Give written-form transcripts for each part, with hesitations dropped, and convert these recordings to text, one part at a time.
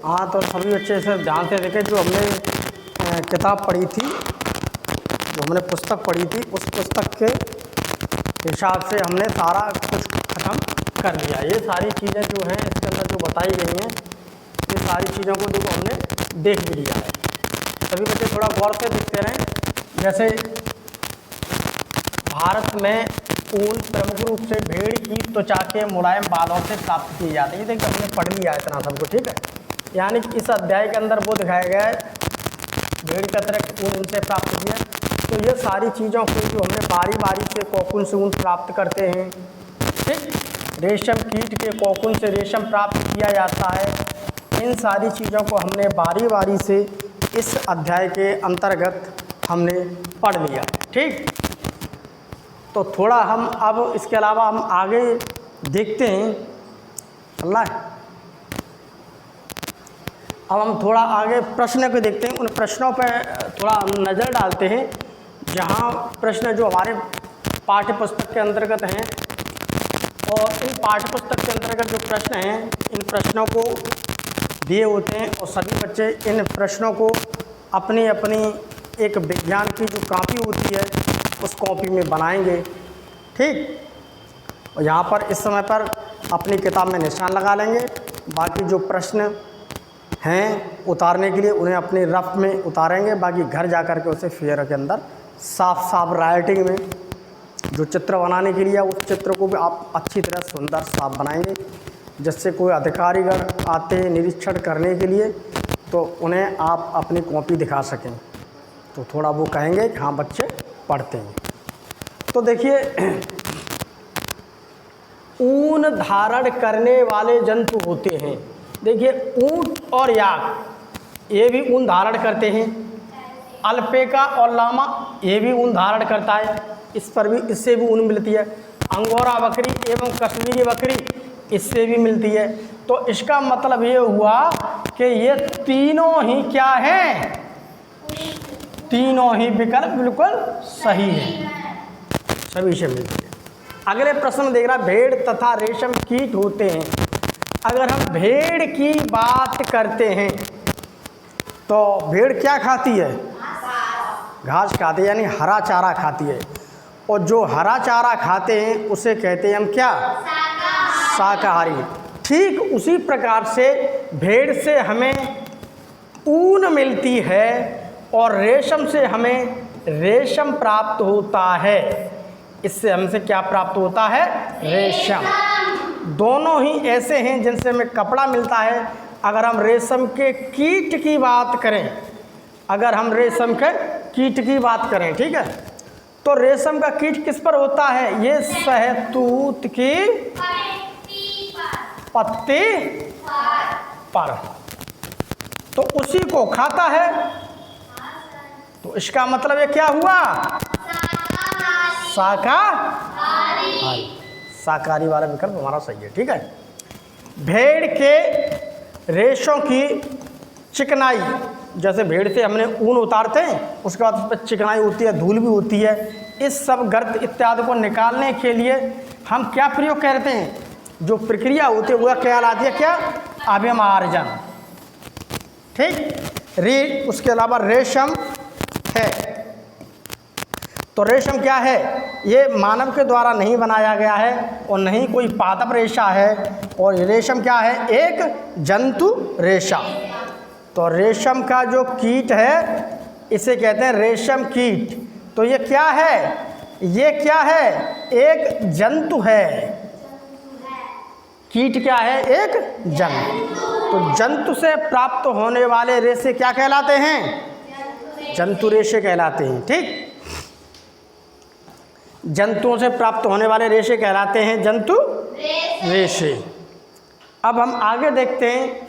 हाँ, तो सभी बच्चे इसे ध्यान से देखें। जो हमने किताब पढ़ी थी, जो हमने पुस्तक पढ़ी थी, उस पुस्तक के हिसाब से हमने सारा कुछ ख़त्म कर लिया। ये सारी चीज़ें जो हैं इसके अंदर जो बताई गई हैं, ये सारी चीज़ों को देखो हमने देख भी लिया है। सभी बच्चे थोड़ा गौर से देखते रहें। जैसे भारत में ऊन प्रमुख रूप से भेड़ की त्वचा के मुलायम बालों से प्राप्त किए जाते हैं। ये देखिए हमने पढ़ लिया है इतना सबको, ठीक है। यानी कि इस अध्याय के अंदर वो दिखाया गया है भेड़ का तरह ऊन उनसे प्राप्त किया। तो ये सारी चीज़ों को जो हमने बारी बारी से कोकून से ऊन प्राप्त करते हैं, ठीक। रेशम कीट के कोकून से रेशम प्राप्त किया जाता है। इन सारी चीज़ों को हमने बारी बारी से इस अध्याय के अंतर्गत हमने पढ़ लिया, ठीक। तो थोड़ा हम अब इसके अलावा हम आगे देखते हैं। अल्लाह, अब हम थोड़ा आगे प्रश्न को देखते हैं। उन प्रश्नों पर थोड़ा हम नज़र डालते हैं, जहाँ प्रश्न जो हमारे पाठ्य पुस्तक के अंतर्गत हैं। और इन पाठ्य पुस्तक के अंतर्गत जो प्रश्न हैं, इन प्रश्नों को दिए होते हैं और सभी बच्चे इन प्रश्नों को अपनी अपनी एक विज्ञान की जो कॉपी होती है उस कॉपी में बनाएंगे, ठीक। और यहाँ पर इस समय पर अपनी किताब में निशान लगा लेंगे। बाकी जो प्रश्न हैं उतारने के लिए उन्हें अपने रफ में उतारेंगे। बाकी घर जा कर के उसे फेयर के अंदर साफ साफ राइटिंग में जो चित्र बनाने के लिए उस चित्र को भी आप अच्छी तरह सुंदर साफ बनाएंगे, जिससे कोई अधिकारीगण आते हैं निरीक्षण करने के लिए तो उन्हें आप अपनी कॉपी दिखा सकें, तो थोड़ा वो कहेंगे कि हाँ बच्चे पढ़ते हैं। तो देखिए, ऊन धारण करने वाले जंतु होते हैं। देखिए, ऊंट और याक ये भी ऊन धारण करते हैं। अल्पेका और लामा ये भी ऊन धारण करता है, इस पर भी इससे भी ऊन मिलती है। अंगोरा बकरी एवं कश्मीरी बकरी इससे भी मिलती है। तो इसका मतलब ये हुआ कि ये तीनों ही क्या हैं, तीनों ही विकल्प बिल्कुल सही है, सभी से मिलती है। अगले प्रश्न देख रहा, भेड़ तथा रेशम कीट होते हैं। अगर हम भेड़ की बात करते हैं तो भेड़ क्या खाती है, घास खाती है, यानी हरा चारा खाती है। और जो हरा चारा खाते हैं उसे कहते हैं हम क्या, शाकाहारी। ठीक उसी प्रकार से भेड़ से हमें ऊन मिलती है और रेशम से हमें रेशम प्राप्त होता है। इससे हमसे क्या प्राप्त होता है, रेशम। दोनों ही ऐसे हैं जिनसे हमें कपड़ा मिलता है। अगर हम रेशम के कीट की बात करें, अगर हम रेशम के कीट की बात करें, ठीक है, तो रेशम का कीट किस पर होता है, ये शहतूत की पत्ती पर, तो उसी को खाता है। तो इसका मतलब ये क्या हुआ, शाकाहारी। शाकाहारी वाला विकल्प हमारा सही है, ठीक है। भेड़ के रेशों की चिकनाई, जैसे भेड़ से हमने ऊन उतारते हैं उसके बाद उस पर चिकनाई होती है, धूल भी होती है। इस सब गर्द इत्यादि को निकालने के लिए हम क्या प्रयोग करते हैं, जो प्रक्रिया होती है वह कहलाती है क्या, अभिमार्जन, ठीक। उसके अलावा रेशम है, तो रेशम क्या है, ये मानव के द्वारा नहीं बनाया गया है और नहीं कोई पादप रेशा है। और रेशम क्या है, एक जंतु रेशा। तो रेशम का जो कीट है इसे कहते हैं रेशम कीट। तो ये क्या है, ये क्या है, एक जंतु है। कीट क्या है, एक जंतु। तो जंतु से प्राप्त होने वाले रेशे क्या कहलाते हैं, जंतु रेशे कहलाते हैं, ठीक। जंतुओं से प्राप्त होने वाले रेशे कहलाते हैं जंतु रेशे। अब हम आगे देखते हैं।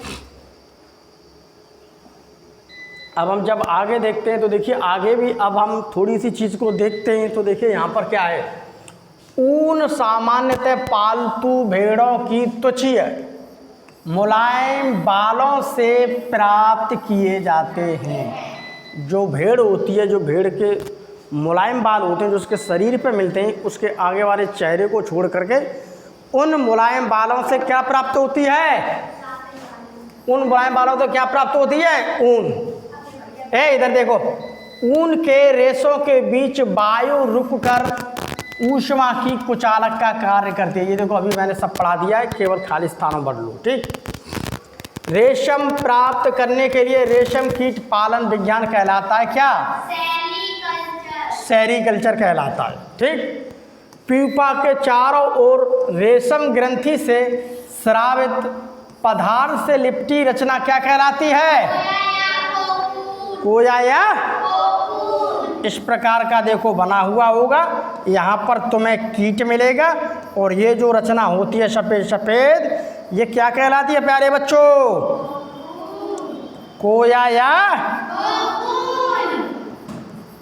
अब हम जब आगे देखते हैं तो देखिए आगे भी अब हम थोड़ी सी चीज़ को देखते हैं। तो देखिए यहाँ पर क्या है, ऊन सामान्यतः पालतू भेड़ों की त्वचीय मुलायम बालों से प्राप्त किए जाते हैं। जो भेड़ होती है, जो भेड़ के मुलायम बाल होते हैं जो उसके शरीर पे मिलते हैं, उसके आगे वाले चेहरे को छोड़ करके उन मुलायम बालों से क्या प्राप्त होती है, ऊन बनाने वालों को क्या प्राप्त होती है? ऊन। इधर देखो, ऊन के रेशों के बीच वायु रुककर ऊष्मा की कुचालक का कार्य करती है। ये देखो अभी मैंने सब पढ़ा दिया है, केवल खाली स्थानों भर लो। ठीक, रेशम प्राप्त करने के लिए रेशम कीट पालन विज्ञान कहलाता है क्या? सेरीकल्चर कहलाता है। ठीक, प्यूपा के चारों ओर रेशम ग्रंथि से स्रावित पदार्थ से लिपटी रचना क्या कहलाती है? कोया या इस प्रकार का देखो बना हुआ होगा। यहाँ पर तुम्हें कीट मिलेगा और ये जो रचना होती है सफ़ेद सफ़ेद, ये क्या कहलाती है प्यारे बच्चों? कोया या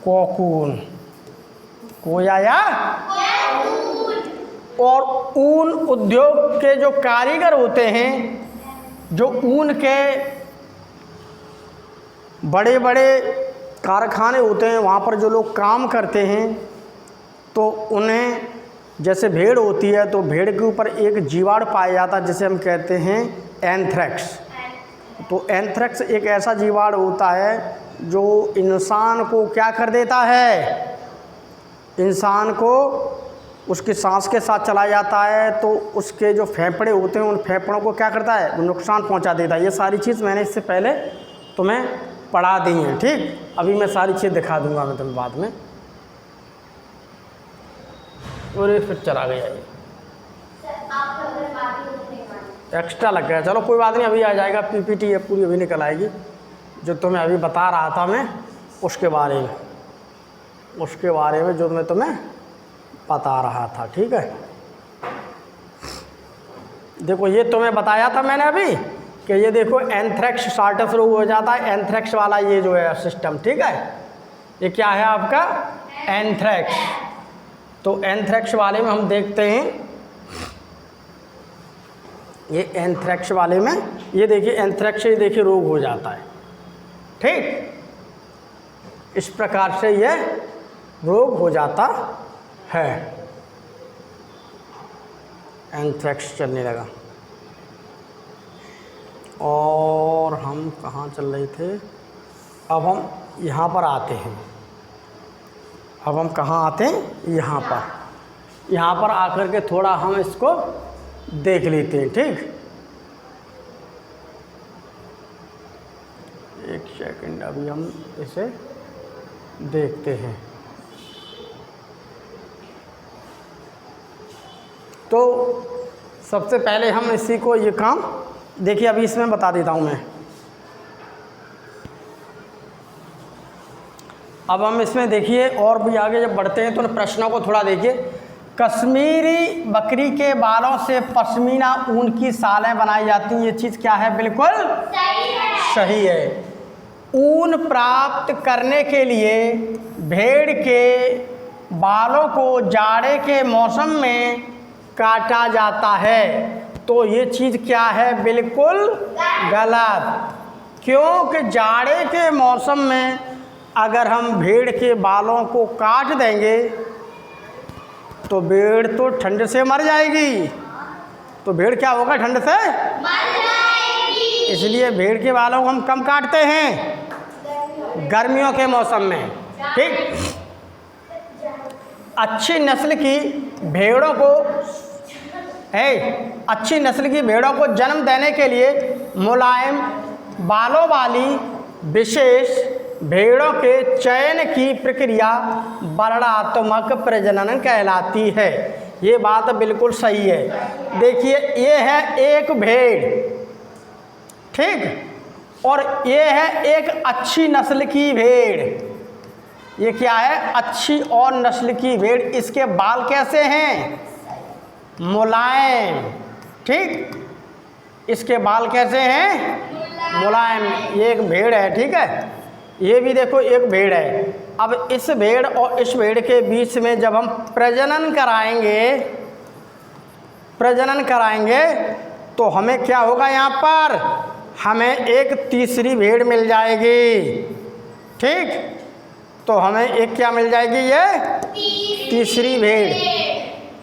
कोकून। कोया या और ऊन उद्योग के जो कारीगर होते हैं, जो ऊन के बड़े बड़े कारखाने होते हैं, वहाँ पर जो लोग काम करते हैं, तो उन्हें जैसे भेड़ होती है तो भेड़ के ऊपर एक जीवाणु पाया जाता है जिसे हम कहते हैं एंथ्रेक्स। तो एंथ्रेक्स एक ऐसा जीवाणु होता है जो इंसान को क्या कर देता है? इंसान को उसकी सांस के साथ चला जाता है, तो उसके जो फेफड़े होते हैं उन फेफड़ों को क्या करता है? वो नुकसान पहुंचा देता है। ये सारी चीज़ मैंने इससे पहले तुम्हें पढ़ा दी हैं। ठीक, अभी मैं सारी चीज़ दिखा दूंगा मैं तुम्हें बाद में। और ये फिर चला गया, ये एक्स्ट्रा लग गया। चलो कोई बात नहीं, अभी आ जाएगा। पीपीटी ये पूरी अभी निकल आएगी जो तुम्हें अभी बता रहा था मैं, उसके बारे में जो मैं तुम्हें बता रहा था। ठीक है, देखो ये तुम्हें बताया था मैंने अभी कि ये देखो एंथ्रेक्स स्टार्ट शुरू हो जाता है, एंथ्रेक्स वाला ये जो है सिस्टम। ठीक है, ये क्या है आपका? एंथ्रेक्स। तो एंथ्रेक्स वाले में हम देखते हैं, ये एंथ्रेक्स वाले में ये देखिए एंथ्रेक्स, ये देखिए रोग हो जाता है। ठीक, इस प्रकार से ये रोग हो जाता है, एंथ्रेक्स चलने लगा। और हम कहाँ चल रहे थे? अब हम यहाँ पर आते हैं। अब हम कहाँ आते हैं? यहाँ पर। यहाँ पर आकर के थोड़ा हम इसको देख लेते हैं। ठीक, एक सेकंड, अभी हम इसे देखते हैं। तो सबसे पहले हम इसी को ये काम देखिए, अभी इसमें बता देता हूँ मैं। अब हम इसमें देखिए और भी आगे जब बढ़ते हैं तो उन प्रश्नों को थोड़ा देखिए। कश्मीरी बकरी के बालों से पश्मीना ऊन की सालें बनाई जाती हैं, ये चीज़ क्या है? बिल्कुल सही है। ऊन प्राप्त करने के लिए भेड़ के बालों को जाड़े के मौसम में काटा जाता है, तो ये चीज़ क्या है? बिल्कुल गलत। क्योंकि जाड़े के मौसम में अगर हम भेड़ के बालों को काट देंगे तो भेड़ तो ठंड से मर जाएगी। तो भेड़ क्या होगा? ठंड से मर जाएगी। इसलिए भेड़ के बालों को हम कम काटते हैं, गर्मियों के मौसम में। ठीक, अच्छी नस्ल की भेड़ों को अच्छी नस्ल की भेड़ों को जन्म देने के लिए मुलायम बालों वाली विशेष भेड़ों के चयन की प्रक्रिया वर्णात्मक प्रजनन कहलाती है। ये बात बिल्कुल सही है। देखिए ये है एक भेड़, ठीक, और ये है एक अच्छी नस्ल की भेड़। ये क्या है? अच्छी और नस्ल की भेड़। इसके बाल कैसे हैं? मुलायम। ठीक, इसके बाल कैसे हैं? मुलायम। ये एक भेड़ है, ठीक है, ये भी देखो एक भेड़ है। अब इस भेड़ और इस भेड़ के बीच में जब हम प्रजनन कराएंगे तो हमें क्या होगा? यहाँ पर हमें एक तीसरी भेड़ मिल जाएगी। ठीक, तो हमें एक क्या मिल जाएगी? ये तीसरी भेड़।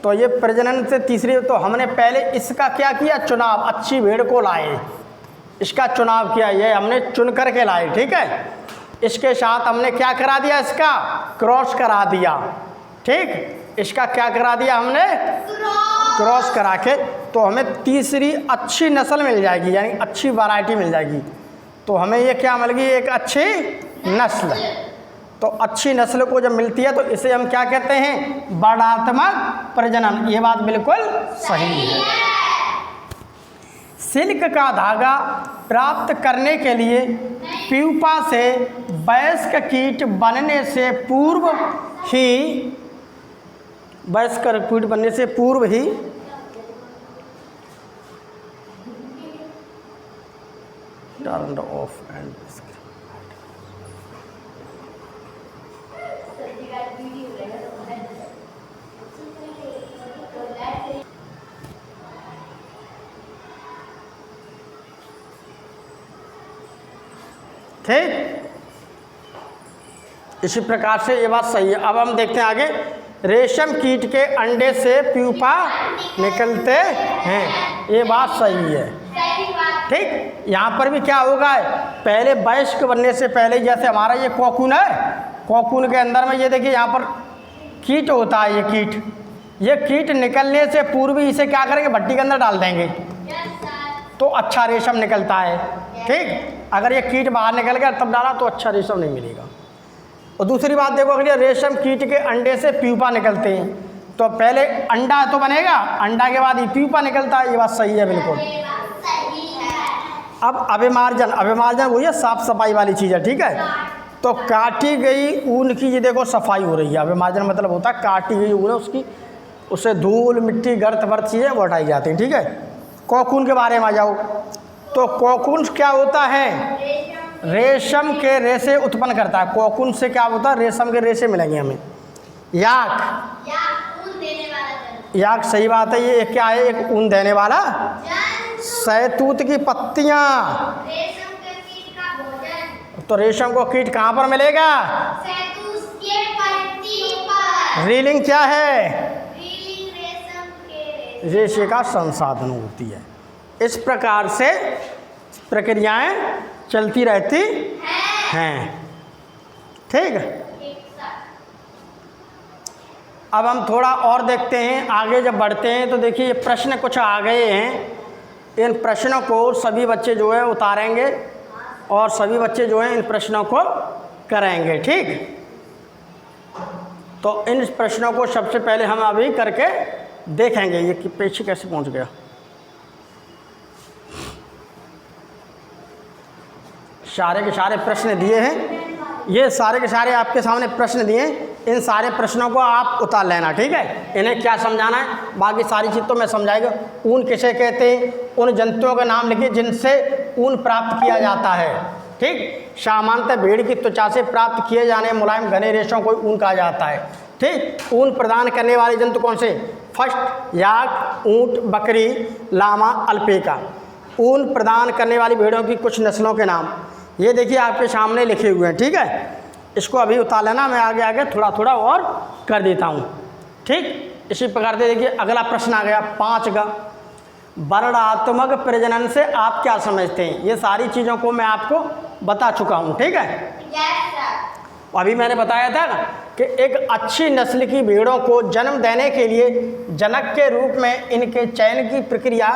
तो ये प्रजनन से तीसरी, तो हमने पहले इसका क्या किया? चुनाव, अच्छी भेड़ को लाए। इसका चुनाव किया, ये हमने चुन कर के लाए, ठीक है। इसके साथ हमने क्या करा दिया, इसका क्रॉस करा दिया, ठीक। इसका क्या करा दिया हमने, क्रॉस करा के, तो हमें तीसरी अच्छी नस्ल मिल जाएगी, यानी अच्छी वैरायटी मिल जाएगी। तो हमें ये क्या मिल गई, एक अच्छी नस्ल। तो अच्छी नस्ल को जब मिलती है तो इसे हम क्या कहते हैं, वर्णात्मक प्रजनन। ये बात बिल्कुल सही है। सिल्क का धागा प्राप्त करने के लिए प्यूपा से वयस्क कीट बनने से पूर्व ही, वयस्क कीट बनने से पूर्व ही टर्न ऑफ एंड ठीक। इसी प्रकार से ये बात सही है। अब हम देखते हैं आगे, रेशम कीट के अंडे से प्यूपा निकलते हैं, ये बात सही है, ठीक। यहाँ पर भी क्या होगा, पहले वयस्क बनने से पहले, जैसे हमारा ये कोकून है, कोकून के अंदर में ये देखिए यहाँ पर कीट होता है, ये कीट निकलने से पूर्व ही इसे क्या करेंगे, भट्टी के अंदर डाल देंगे, तो अच्छा रेशम निकलता है, ठीक। अगर ये कीट बाहर निकल गया तब डाला तो अच्छा रेशम नहीं मिलेगा। और दूसरी बात देखो, अगर ये रेशम कीट के अंडे से प्यूपा निकलते हैं, तो पहले अंडा तो बनेगा, अंडा के बाद ये प्यूपा निकलता है, ये बात सही है बिल्कुल। अब अभिमार्जन, अभिमार्जन वही है, साफ सफाई वाली चीज़ है, ठीक है। तो काटी गई ऊन की ये देखो सफाई हो रही है। अभिमार्जन मतलब होता है काटी गई ऊन है उसकी, उससे धूल मिट्टी गर्द वर्द चीज़ें वो हटाई जाती हैं, ठीक है। कोकून के बारे में आ जाओ, तो कोकून क्या होता है, रेशम के रेशे उत्पन्न करता है। कोकून से क्या होता है, रेशम के रेशे मिलेंगे हमें। याक, याक सही बात है, ये क्या है, एक ऊन देने वाला। सहतूत की पत्तियां, तो रेशम को कीट कहाँ पर मिलेगा, रीलिंग क्या है, रेशे का संसाधन होती है। इस प्रकार से प्रक्रियाएं चलती रहती हैं, ठीक है। अब हम थोड़ा और देखते हैं, आगे जब बढ़ते हैं तो देखिए ये प्रश्न कुछ आ गए हैं। इन प्रश्नों को सभी बच्चे जो है उतारेंगे और सभी बच्चे जो हैं इन प्रश्नों को करेंगे, ठीक। तो इन प्रश्नों को सबसे पहले हम अभी करके देखेंगे। ये पेशी कैसे पहुंच गया, सारे के सारे प्रश्न दिए हैं, ये सारे के सारे आपके सामने प्रश्न दिए हैं। इन सारे प्रश्नों को आप उतार लेना, ठीक है। इन्हें क्या समझाना है, बाकी सारी चीज़ तो मैं समझाएगा। ऊन किसे कहते हैं, उन जंतुओं के नाम लिखिए जिनसे ऊन प्राप्त किया जाता है, ठीक। सामान्यतः भेड़ की त्वचा से प्राप्त किए जाने मुलायम घने रेशों को ऊन कहा जाता है, ठीक। ऊन प्रदान करने वाले जंतु कौन से, फर्स्ट याक, ऊँट, बकरी, लामा, अल्पेका। ऊन प्रदान करने वाली भेड़ों की कुछ नस्लों के नाम ये देखिए आपके सामने लिखे हुए हैं, ठीक है। इसको अभी उतार लेना, मैं आगे आगे थोड़ा थोड़ा और कर देता हूँ, ठीक। इसी प्रकार से देखिए अगला प्रश्न आ गया 5 का, वर्णात्मक प्रजनन से आप क्या समझते हैं। ये सारी चीज़ों को मैं आपको बता चुका हूँ, ठीक है। अभी मैंने बताया था कि एक अच्छी नस्ल की भेड़ों को जन्म देने के लिए जनक के रूप में इनके चयन की प्रक्रिया,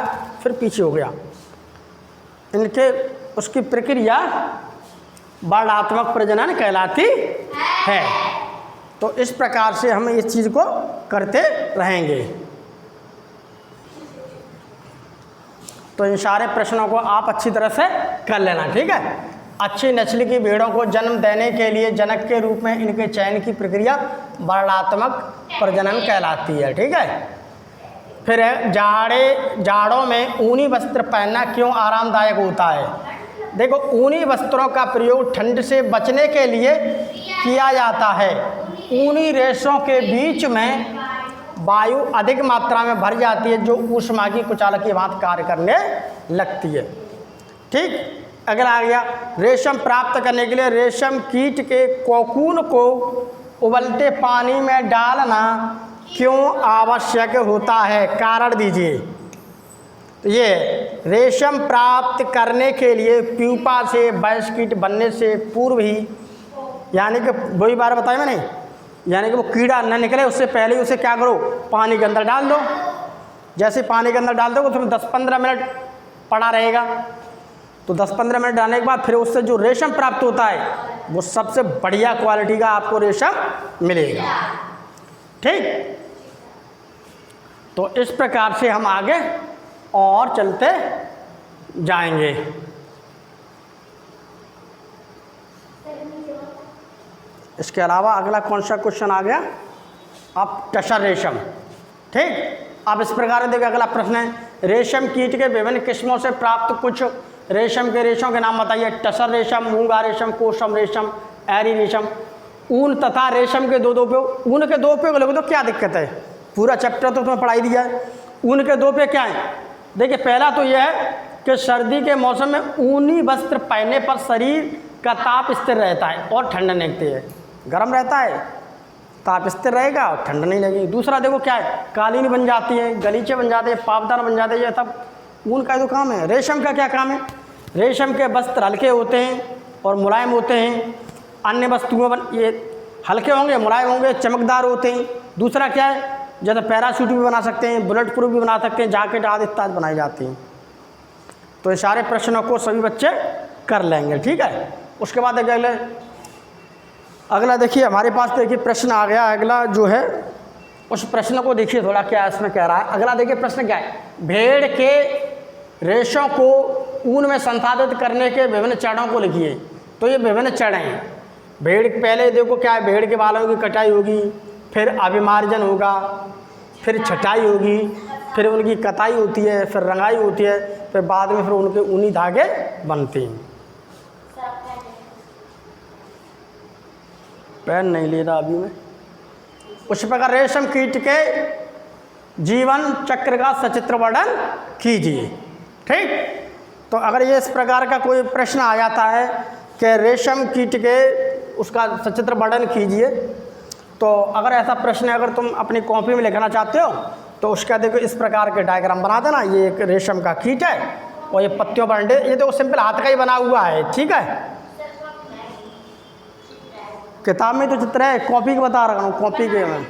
फिर पीछे हो गया, इनके उसकी प्रक्रिया वर्णात्मक प्रजनन कहलाती है। तो इस प्रकार से हम इस चीज़ को करते रहेंगे। तो इन सारे प्रश्नों को आप अच्छी तरह से कर लेना, ठीक है। अच्छी नस्ल की भेड़ों को जन्म देने के लिए जनक के रूप में इनके चयन की प्रक्रिया वर्णात्मक प्रजनन कहलाती है, ठीक है। फिर है जाड़ों में ऊनी वस्त्र पहनना क्यों आरामदायक होता है। देखो, ऊनी वस्त्रों का प्रयोग ठंड से बचने के लिए किया जाता है। ऊनी रेशों के बीच में वायु अधिक मात्रा में भर जाती है जो ऊष्मा की कुचालक की भांति कार्य करने लगती है, ठीक। अगला आ गया, रेशम प्राप्त करने के लिए रेशम कीट के कोकून को उबलते पानी में डालना क्यों आवश्यक होता है, कारण दीजिए। तो ये रेशम प्राप्त करने के लिए प्यूपा से वयस्क कीट बनने से पूर्व ही, यानी कि वही बार बताया मैंने, यानी कि वो कीड़ा न निकले उससे पहले ही उसे क्या करो, पानी के अंदर डाल दो। जैसे पानी के अंदर डाल दो तो 10-15 मिनट पड़ा रहेगा, तो 10-15 मिनट डालने के बाद फिर उससे जो रेशम प्राप्त होता है वो सबसे बढ़िया क्वालिटी का आपको रेशम मिलेगा। ठीक, तो इस प्रकार से हम आगे और चलते जाएंगे। इसके अलावा अगला कौन सा क्वेश्चन आ गया, अब टसर रेशम। ठीक, अब इस प्रकार से देखिए अगला प्रश्न है, रेशम कीट के विभिन्न किस्मों से प्राप्त कुछ रेशम के रेशों के नाम बताइए। टसर रेशम, मूंगा रेशम, कोशम रेशम, एरी रेशम। ऊन तथा रेशम के दो उपयोग। ऊन के दो उपयोग लोगे तो क्या दिक्कत है, पूरा चैप्टर तो तुम्हें पढ़ाई दिया है। ऊन के दो उपयोग क्या है, देखिए पहला तो यह है कि सर्दी के मौसम में ऊनी वस्त्र पहनने पर शरीर का ताप स्थिर रहता है और ठंड नहीं लगती है। गर्म रहता है, ताप स्थिर रहेगा और ठंड नहीं लगेगी। दूसरा देखो क्या है, कालीन बन जाती है, गलीचे बन जाते हैं, पावदान बन जाते हैं, ये सब ऊन का जो काम है। रेशम का क्या काम है, रेशम के वस्त्र हल्के होते हैं और मुलायम होते हैं। अन्य वस्तुओं पर ये हल्के होंगे, मुलायम होंगे, चमकदार होते हैं। दूसरा क्या है, जैसे पैराशूट भी बना सकते हैं, बुलेट प्रूफ भी बना सकते हैं, जैकेट आदि इत्यादि बनाई जाती हैं। तो ये सारे प्रश्नों को सभी बच्चे कर लेंगे। ठीक है, उसके बाद अगला देखिए हमारे पास देखिए प्रश्न आ गया। अगला जो है उस प्रश्न को देखिए थोड़ा क्या इसमें कह रहा है। अगला देखिए प्रश्न क्या है, भेड़ के रेशों को ऊन में संसाधित करने के विभिन्न चरणों को लिखिए। तो ये विभिन्न चरण हैं। भेड़ पहले देखो क्या है, भेड़ के बालों की कटाई होगी, फिर अभिमार्जन होगा, फिर छटाई होगी, फिर उनकी कताई होती है, फिर रंगाई होती है, फिर बाद में फिर उनके ऊनी धागे बनते हैं। पेन नहीं ले रहा अभी मैं। उस प्रकार रेशम कीट के जीवन चक्र का सचित्र वर्णन कीजिए। ठीक, तो अगर ये इस प्रकार का कोई प्रश्न आ जाता है कि रेशम कीट के उसका सचित्र वर्णन कीजिए, तो अगर ऐसा प्रश्न अगर तुम अपनी कॉपी में लिखना चाहते हो तो उसका देखो इस प्रकार के डायग्राम बना देना। ये एक रेशम का कीट है और ये पत्तियों बंडे, ये तो सिंपल हाथ का ही बना हुआ है। ठीक है, किताब में तो चित्र है, कॉपी के बता रहा हूँ, कॉपी के में।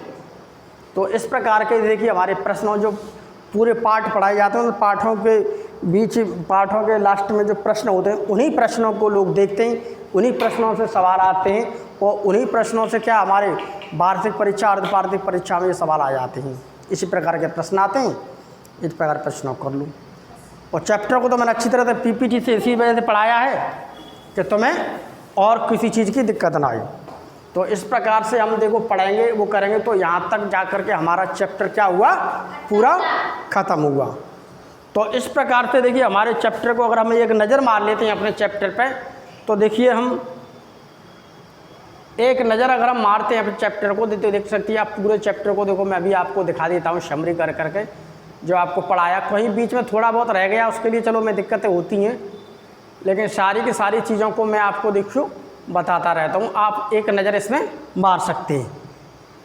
तो इस प्रकार के देखिए हमारे प्रश्नों जो पूरे पाठ पढ़ाए जाते हैं, तो पाठों के बीच, पाठों के लास्ट में जो प्रश्न होते हैं उन्हीं प्रश्नों को लोग देखते हैं, उन्हीं प्रश्नों से सवाल आते हैं और उन्हीं प्रश्नों से क्या हमारे वार्षिक परीक्षा, अर्धवार्षिक परीक्षा में ये सवाल आ जाते हैं। इसी प्रकार के प्रश्न आते हैं, इस प्रकार प्रश्नों कर लूँ। और चैप्टर को तो मैंने अच्छी तरह से पीपीटी से इसी वजह से पढ़ाया है कि तुम्हें और किसी चीज़ की दिक्कत ना आए। तो इस प्रकार से हम देखो पढ़ेंगे, वो करेंगे, तो यहाँ तक जा कर के हमारा चैप्टर क्या हुआ, पूरा ख़त्म हुआ। तो इस प्रकार से देखिए हमारे चैप्टर को अगर हम एक नज़र मार लेते हैं अपने चैप्टर पे, तो देखिए हम एक नज़र अगर हम मारते हैं अपने चैप्टर को, देख सकती है आप पूरे चैप्टर को। देखो मैं अभी आपको दिखा देता हूँ समरी कर करके जो आपको पढ़ाया। कहीं बीच में थोड़ा बहुत रह गया उसके लिए चलो मैं दिक्कतें होती हैं, लेकिन सारी की सारी चीज़ों को मैं आपको देखो बताता रहता हूँ, आप एक नज़र इसमें मार सकते हैं।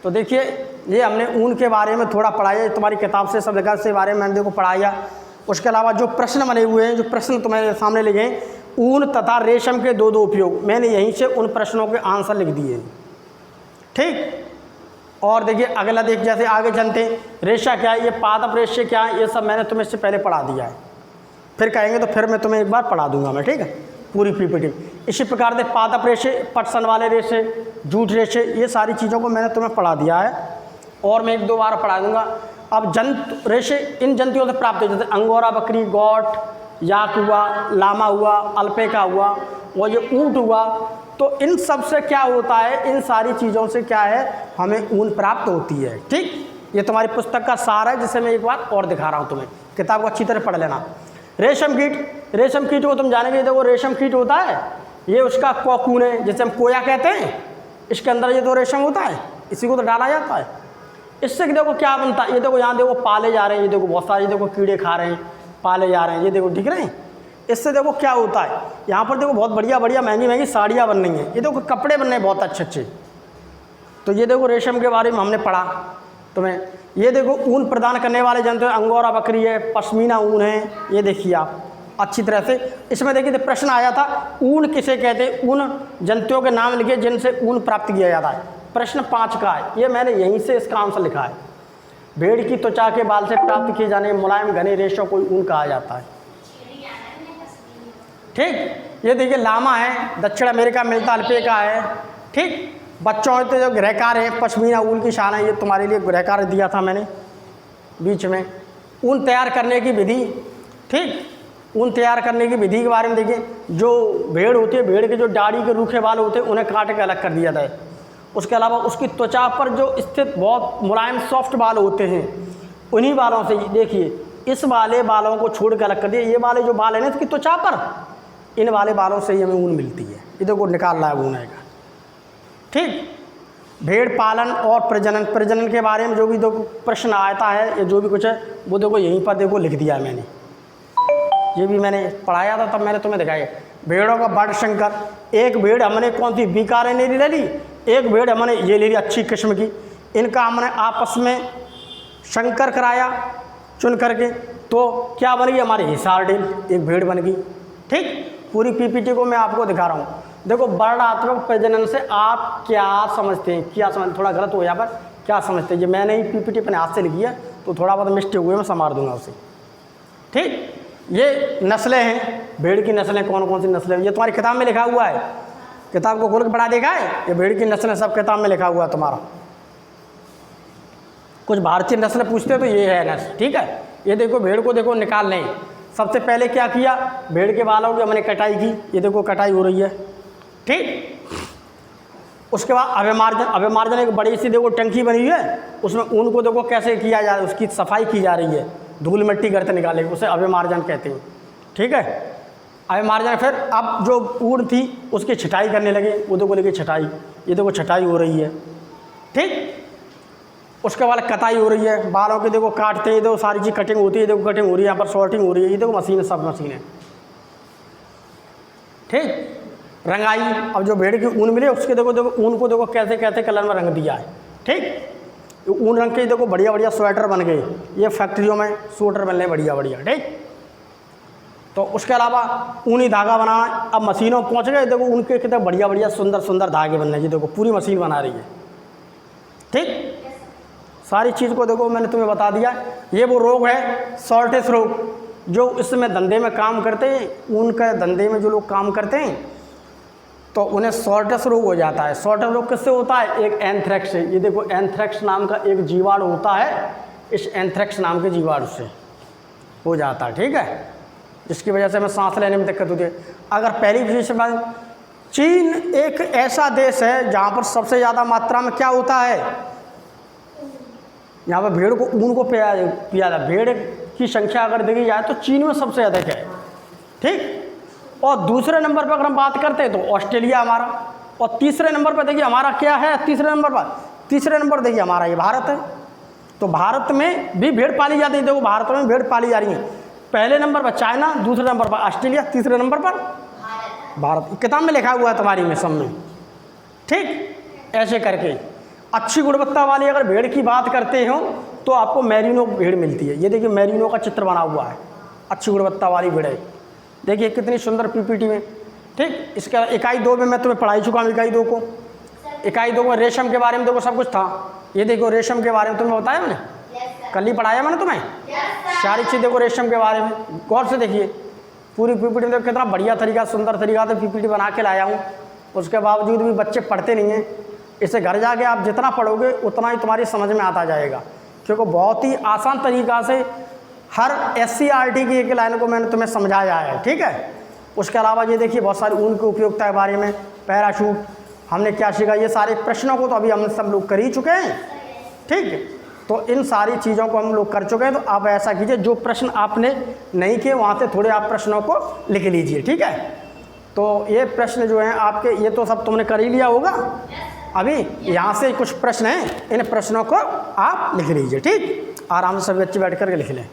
तो देखिए ये हमने ऊन के बारे में थोड़ा पढ़ाया, तुम्हारी किताब से सब जगह से बारे में मैंने देखो पढ़ाया। उसके अलावा जो प्रश्न बने हुए हैं, जो प्रश्न तुम्हारे सामने लिखे हैं, ऊन तथा रेशम के दो उपयोग, मैंने यहीं से उन प्रश्नों के आंसर लिख दिए। ठीक, और देखिए अगला देख, जैसे आगे चलते हैं, रेशा क्या है, ये पादप रेशे क्या है, ये सब मैंने तुम्हें इससे पहले पढ़ा दिया है। फिर कहेंगे तो फिर मैं तुम्हें एक बार पढ़ा दूंगा मैं। ठीक है, पूरी पीपीटी। इसी प्रकार से पादप रेशे, पटसन वाले रेशे, जूट रेशे, ये सारी चीज़ों को मैंने तुम्हें पढ़ा दिया है और मैं एक दो बार पढ़ा दूंगा। अब जंतु रेशे इन जंतुओं से प्राप्त होते, जैसे अंगोरा बकरी, गौट, याक हुआ, लामा हुआ, अल्पेका हुआ और ये ऊँट हुआ। तो इन सब से क्या होता है, इन सारी चीज़ों से क्या है, हमें ऊन प्राप्त होती है। ठीक, ये तुम्हारी पुस्तक का सार है, जिसे मैं एक बार और दिखा रहा हूँ तुम्हें। किताब को अच्छी तरह पढ़ लेना। रेशम कीट, रेशम कीट को तुम जानेंगे, देखो रेशम कीट होता है, ये उसका कोकून है, जिसे हम कोया कहते हैं। इसके अंदर ये तो रेशम होता है, इसी को तो डाला जाता है। इससे देखो क्या बनता है, ये देखो यहाँ देखो पाले जा रहे हैं, ये देखो बहुत सारे, ये देखो कीड़े खा रहे हैं, पाले जा रहे हैं, ये देखो दिख रहे हैं। इससे देखो क्या होता है, यहाँ पर देखो बहुत बढ़िया बढ़िया महंगी महंगी साड़ियाँ बन रही हैं, ये देखो कपड़े बन रहे हैं बहुत अच्छे अच्छे। तो ये देखो रेशम के बारे में हमने पढ़ा। तुम्हें। ये देखो ऊन प्रदान करने वाले जंतु अंगोरा बकरी है, पश्मीना ऊन है, ये देखिए आप अच्छी तरह से। इसमें देखिए तो प्रश्न आया था ऊन किसे कहते हैं, उन जंतुओं के नाम लिखे जिनसे ऊन प्राप्त किया जाता है। प्रश्न 5 का है, ये मैंने यहीं से इसका आंसर लिखा है। भेड़ की त्वचा के बाल से प्राप्त किए जाने मुलायम घने रेशों को ऊन कहा जाता है। ठीक, ये देखिए लामा है, दक्षिण अमेरिका मिलता अल्पाका है। ठीक, बच्चों तो जो गृहकार है पश्मीना ऊन की शान है, ये तुम्हारे लिए गृहकार दिया था मैंने बीच में। ऊन तैयार करने की विधि, ठीक, ऊन तैयार करने की विधि के बारे में देखिए। जो भेड़ होती है, भेड़ के जो दाढ़ी के रूखे बाल होते हैं उन्हें काट के अलग कर दिया जाता है। उसके अलावा उसकी त्वचा पर जो स्थित बहुत मुलायम सॉफ्ट बाल होते हैं, उन्हीं बालों से देखिए इस वाले बालों को छोड़ के अलग कर दिया। ये वाले जो बाल हैं ना इसकी त्वचा पर, इन वाले बालों से ही हमें ऊन मिलती है। ये देखो निकाल रहा है ऊन आएगा। ठीक, भेड़ पालन और प्रजनन, प्रजनन के बारे में जो भी देखो प्रश्न आता है या जो भी कुछ है वो देखो यहीं पर देखो लिख दिया है मैंने। ये भी मैंने पढ़ाया था तब मैंने तुम्हें दिखाया। भेड़ों का बड़ संकर, एक भेड़ हमने कौन सी बीकानेरी ले ली, एक भेड़ हमने ये ले ली अच्छी किस्म की। इनका हमने आपस में संकर कराया चुन करके, तो क्या बन गई हमारी हिसार डेल, एक भेड़ बन गई। ठीक, पूरी पीपीटी को मैं आपको दिखा रहा हूँ। देखो वर्णात्मक प्रजनन से आप क्या समझते हैं, क्या समझ, थोड़ा गलत हो यहाँ पर, क्या समझते हैं। ये मैंने ही पीपीटी अपने हाथ से लिखी है तो थोड़ा बहुत मिस्टेक हुए मैं संभाल दूंगा उसे। ठीक, ये नस्लें हैं, भेड़ की नस्लें कौन कौन सी नस्लें, ये तुम्हारी किताब में लिखा हुआ है। किताब को खोल के पढ़ा देखा है, ये भेड़ की नस्लें सब किताब में लिखा हुआ है तुम्हारा। कुछ भारतीय नस्लें पूछते तो ये है नस्ल। ठीक है, ये देखो भेड़ को देखो निकाल लें। सबसे पहले क्या किया, भेड़ के बालों की हमने कटाई की, ये देखो कटाई हो रही है। ठीक, उसके बाद अभिमार्जन, अभिमार्जन एक बड़ी सी देखो टंकी बनी हुई है, उसमें ऊन को देखो कैसे किया जा रहा है, उसकी सफाई की जा रही है, धूल मिट्टी करते निकाले, उसे अभिमार्जन कहते हैं। ठीक है, अभिमार्जन। फिर अब जो ऊन थी उसकी छटाई करने लगे, वो देखो लेके छटाई, ये देखो छटाई हो रही है। ठीक, उसके बाद कटाई हो रही है, बालों के देखो काटते हैं, देखो सारी चीज़ कटिंग होती है, देखो कटिंग हो रही है, यहाँ पर शॉर्टिंग हो रही है, ये देखो मशीन है, सब मशीन है। ठीक, रंगाई, अब जो भेड़ की ऊन मिली उसके देखो देखो ऊन को देखो कैसे कैसे कलर में रंग दिया है। ठीक, ऊन रंग के देखो बढ़िया बढ़िया स्वेटर बन गए, ये फैक्ट्रियों में स्वेटर बन रहे बढ़िया बढ़िया। ठीक, तो उसके अलावा ऊनी धागा बनाना, अब मशीनों पहुँच गए, देखो उनके कितने बढ़िया बढ़िया सुंदर सुंदर धागे बन रहे हैं, देखो पूरी मशीन बना रही है। ठीक, सारी चीज़ को देखो मैंने तुम्हें बता दिया। ये वो रोग है शॉर्टेज रोग, जो इसमें धंधे में काम करते हैं, ऊन के धंधे में जो लोग काम करते हैं तो उन्हें शॉर्टेज रोग हो जाता है। शॉर्टेज रोग किससे होता है, एक एंथ्रेक्स से। ये देखो एंथ्रेक्स नाम का एक जीवाणु होता है, इस एंथ्रेक्स नाम के जीवाणु से हो जाता है। ठीक है, जिसकी वजह से हमें सांस लेने में दिक्कत होती है। अगर पहली चीज़ से बात, चीन एक ऐसा देश है जहाँ पर सबसे ज़्यादा मात्रा में क्या होता है, यहाँ पर भेड़ को ऊन को पिया जाता है। भेड़ की संख्या अगर देखी जाए तो चीन में सबसे अधिक है। ठीक, और दूसरे नंबर पर अगर हम बात करते हैं तो ऑस्ट्रेलिया हमारा, और तीसरे नंबर पर देखिए हमारा क्या है, तीसरे नंबर देखिए हमारा ये भारत है। तो भारत में भी भेड़ पाली जाती है, देखो भारत में भेड़ पाली जा रही है। पहले नंबर पर चाइना, दूसरे नंबर पर ऑस्ट्रेलिया, तीसरे नंबर पर भारत। किताब में लिखा हुआ है तुम्हारी में सब में। ठीक, ऐसे करके अच्छी गुणवत्ता वाली अगर भेड़ की बात करते हो तो आपको मैरिनो भेड़ मिलती है। ये देखिए मैरिनो का चित्र बना हुआ है, अच्छी गुणवत्ता वाली भेड़ है। देखिए कितनी सुंदर पीपीटी में। ठीक, इसका इकाई 2 में मैं तुम्हें पढ़ाई चुका हूँ। इकाई 2 में रेशम के बारे में देखो सब कुछ था। ये देखो रेशम के बारे में तुम्हें बताया मैंने, कल ही पढ़ाया मैंने तुम्हें। सारी चीज़ देखो रेशम के बारे में गौर से देखिए, पूरी पीपीटी में देखो कितना बढ़िया तरीका, सुंदर तरीका से पीपीटी बना के लाया हूँ। उसके बावजूद भी बच्चे पढ़ते नहीं हैं। इसे घर जाके आप जितना पढ़ोगे उतना ही तुम्हारी समझ में आता जाएगा, क्योंकि बहुत ही आसान तरीका से हर SCRT की एक लाइन को मैंने तुम्हें समझाया है। ठीक है, उसके अलावा ये देखिए बहुत सारी ऊन की उपयोगिता के बारे में, पैराशूट, हमने क्या सीखा, ये सारे प्रश्नों को तो अभी हम सब लोग कर ही चुके हैं। ठीक, तो इन सारी चीज़ों को हम लोग कर चुके हैं। तो आप ऐसा कीजिए, जो प्रश्न आपने नहीं किए वहाँ से थोड़े आप प्रश्नों को लिख लीजिए। ठीक है, तो ये प्रश्न जो हैं आपके, ये तो सब तुमने कर ही लिया होगा। अभी यहाँ से कुछ प्रश्न हैं, इन प्रश्नों को आप लिख लीजिए। ठीक, आराम से सभी बच्चे बैठ कर के लिख लें।